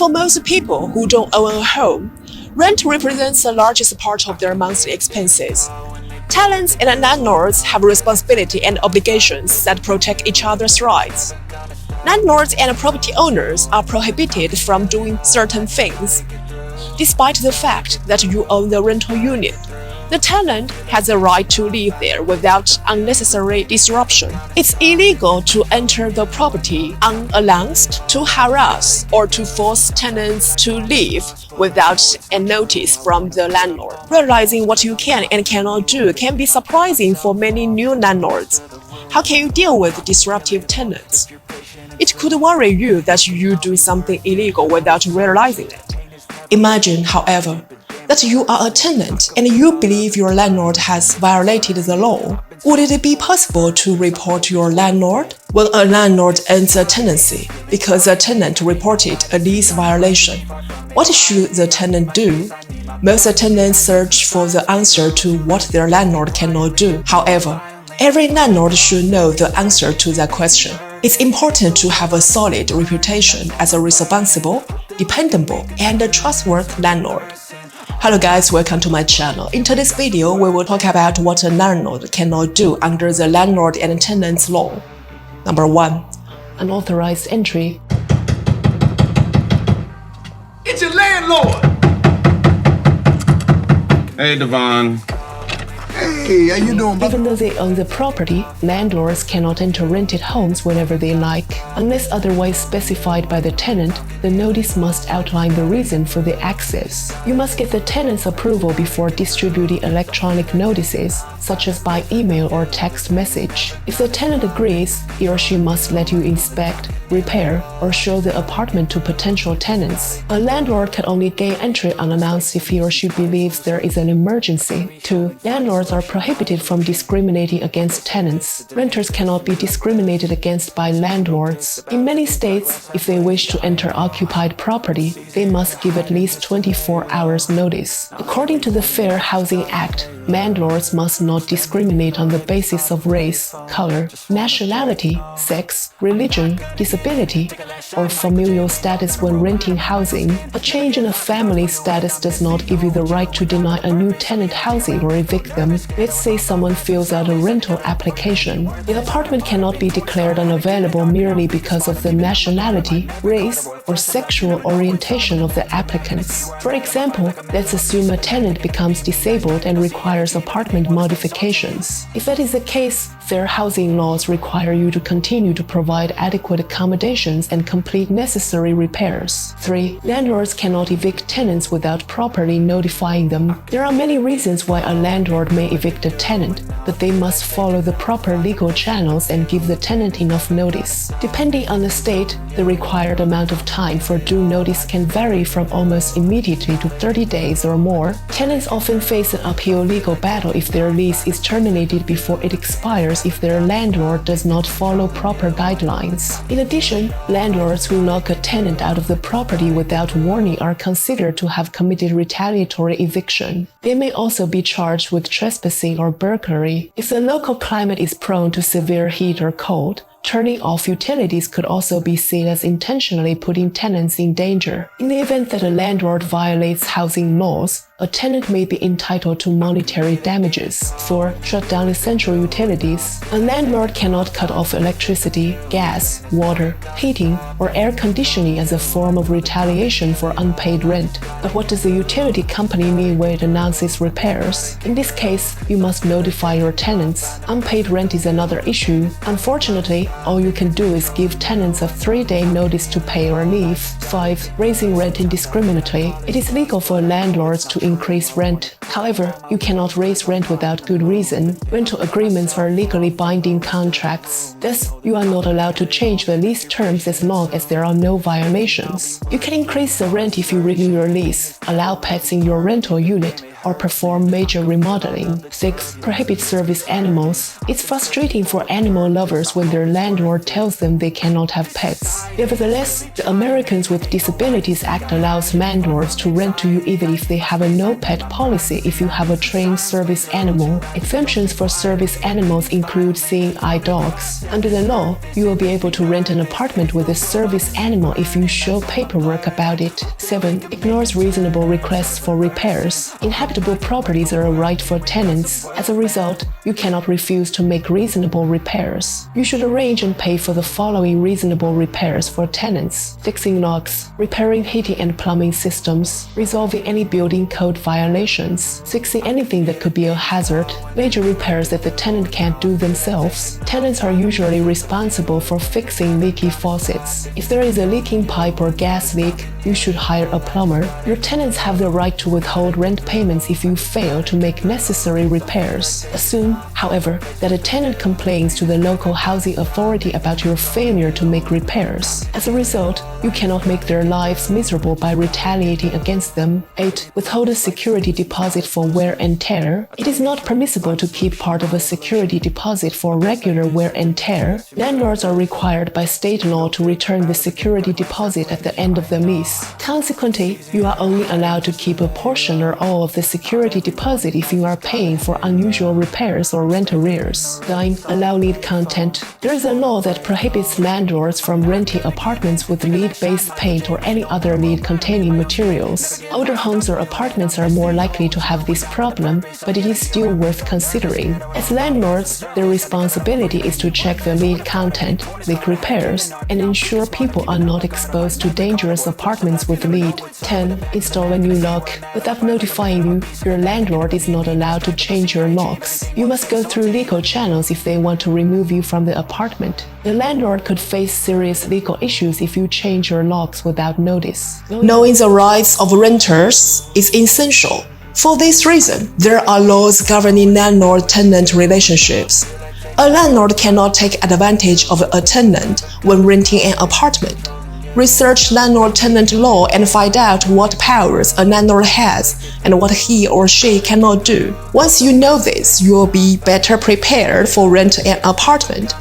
for most people who don't own a home, rent represents the largest part of their monthly expenses. Tenants and landlords have responsibility and obligations that protect each other's rights. Landlords and property owners are prohibited from doing certain things. Despite the fact that you own the rental unit, the tenant has a right to live there without unnecessary disruption. It's illegal to enter the property unannounced, to harass, or to force tenants to leave without a notice from the landlord. Realizing what you can and cannot do can be surprising for many new landlords. How can you deal with disruptive tenants? It could worry you that you do something illegal without realizing it. Imagine, however, that you are a tenant and you believe your landlord has violated the law. Would it be possible to report your landlord? When a landlord ends a tenancy because a tenant reported a lease violation, what should the tenant do? Most tenants search for the answer to what their landlord cannot do. However, every landlord should know the answer to that question. It's important to have a solid reputation as a responsible, dependable, and trustworthy landlord. Hello guys, welcome to my channel. In today's video, we will talk about what a landlord cannot do under the landlord and tenants law. Number 1. Unauthorized entry. It's your landlord! Hey, Devon. Hey, how you doing, brother? Even though they own the property, landlords cannot enter rented homes whenever they like. Unless otherwise specified by the tenant, the notice must outline the reason for the access. You must get the tenant's approval before distributing electronic notices, such as by email or text message. If the tenant agrees, he or she must let you inspect, repair, or show the apartment to potential tenants. A landlord can only gain entry unannounced if he or she believes there is an emergency. 2. Landlords are prohibited from discriminating against tenants. Renters cannot be discriminated against by landlords. In many states, if they wish to enter occupied property, they must give at least 24 hours notice. According to the Fair Housing Act, landlords must not discriminate on the basis of race, color, nationality, sex, religion, disability, or familial status when renting housing. A change in a family status does not give you the right to deny a new tenant housing or evict them. Let's say someone fills out a rental application. The apartment cannot be declared unavailable merely because of the nationality, race, or sexual orientation of the applicants. For example, let's assume a tenant becomes disabled and requires apartment modifications. If that is the case, fair housing laws require you to continue to provide adequate accommodations and complete necessary repairs. 3. Landlords cannot evict tenants without properly notifying them. There are many reasons why a landlord may evict a tenant, but they must follow the proper legal channels and give the tenant enough notice. Depending on the state, the required amount of time for due notice can vary from almost immediately to 30 days or more. Tenants often face an uphill legal battle if their lease is terminated before it expires if their landlord does not follow proper guidelines. In addition, landlords who knock a tenant out of the property without warning are considered to have committed retaliatory eviction. They may also be charged with trespassing or burglary. If the local climate is prone to severe heat or cold, turning off utilities could also be seen as intentionally putting tenants in danger. In the event that a landlord violates housing laws, a tenant may be entitled to monetary damages. 4. Shut down essential utilities. A landlord cannot cut off electricity, gas, water, heating, or air conditioning as a form of retaliation for unpaid rent. But what does the utility company mean when it announces repairs? In this case, you must notify your tenants. Unpaid rent is another issue. Unfortunately, all you can do is give tenants a 3-day notice to pay or leave. 5. Raising rent indiscriminately. It is legal for landlords to increase rent. However, you cannot raise rent without good reason. Rental agreements are legally binding contracts. Thus, you are not allowed to change the lease terms as long as there are no violations. You can increase the rent if you renew your lease, allow pets in your rental unit, or perform major remodeling. 6. Prohibit service animals. It's frustrating for animal lovers when their landlord tells them they cannot have pets. Nevertheless, the Americans with Disabilities Act allows landlords to rent to you even if they have a no-pet policy if you have a trained service animal. Exemptions for service animals include seeing eye dogs. Under the law, you will be able to rent an apartment with a service animal if you show paperwork about it. 7. Ignores reasonable requests for repairs. Inhabitable properties are a right for tenants. As a result, you cannot refuse to make reasonable repairs. You should arrange and pay for the following reasonable repairs for tenants: fixing locks, repairing heating and plumbing systems, resolving any building code violations, fixing anything that could be a hazard, major repairs that the tenant can't do themselves. Tenants are usually responsible for fixing leaky faucets. If there is a leaking pipe or gas leak, you should hire a plumber. Your tenants have the right to withhold rent payments if you fail to make necessary repairs. Assume, however, that a tenant complains to the local housing authority about your failure to make repairs. As a result, you cannot make their lives miserable by retaliating against them. 8. Withhold a security deposit for wear and tear. It is not permissible to keep part of a security deposit for regular wear and tear. Landlords are required by state law to return the security deposit at the end of the lease. Consequently, you are only allowed to keep a portion or all of the security deposit if you are paying for unusual repairs or rent arrears. 9. Allow lead content. There is a law that prohibits landlords from renting apartments with lead-based paint or any other lead-containing materials. Older homes or apartments are more likely to have this problem, but it is still worth considering. As landlords, their responsibility is to check the lead content, make repairs, and ensure people are not exposed to dangerous apartments with lead. 10. Install a new lock. Without notifying you, your landlord is not allowed to change your locks. You must go through legal channels if they want to remove you from the apartment. The landlord could face serious legal issues if you change your locks without notice. Knowing the rights of renters is essential. For this reason, there are laws governing landlord-tenant relationships. A landlord cannot take advantage of a tenant when renting an apartment. Research landlord-tenant law and find out what powers a landlord has and what he or she cannot do. Once you know this, you will be better prepared for renting an apartment.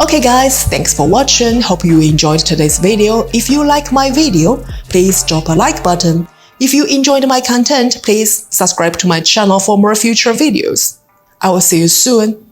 Okay guys, thanks for watching. Hope you enjoyed today's video. If you like my video, please drop a like button. If you enjoyed my content, please subscribe to my channel for more future videos. I will see you soon.